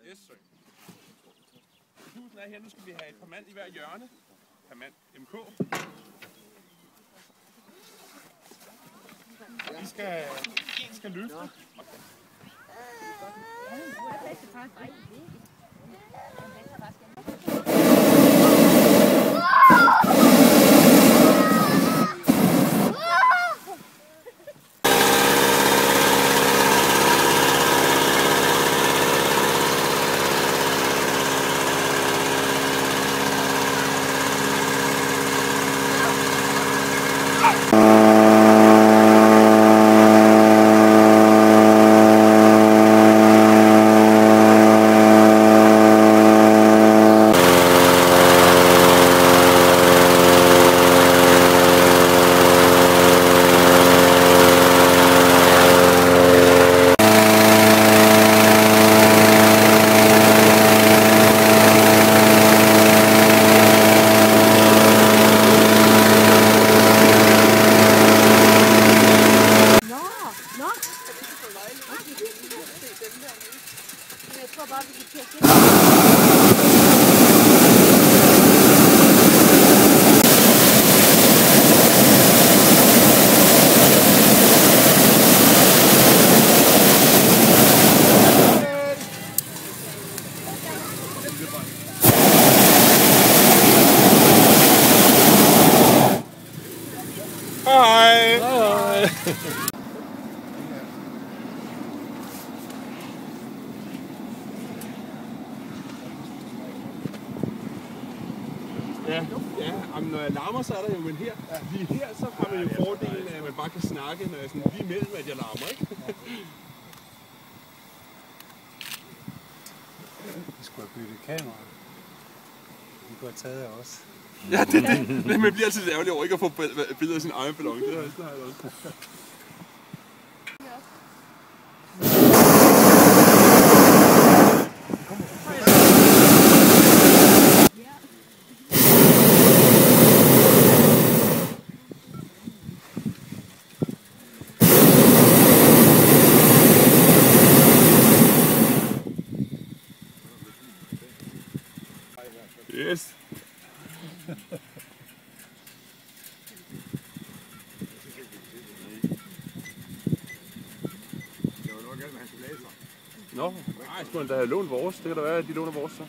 Yes, sir. Husen er her, nu skal vi have et par mand i hver hjørne. Per mand MK. De skal løfte. Jeg tror bare, vi kan tjekke Hej! Hej! Ja, når jeg larmer, så er der jo, men her, lige her, så har man jo fordelen af, at man bare kan snakke, når jeg sådan lige mellem, at jeg larmer, ikke? Vi skulle have byttet kamera. Vi kunne have taget af os. Ja, det. Man bliver altid ærgerlig over ikke at få billeder af sin egen ballon. Det har jeg også. Yes. Nå, nej, skulle han da have lånt vores. Det kan da være, at de låner vores så.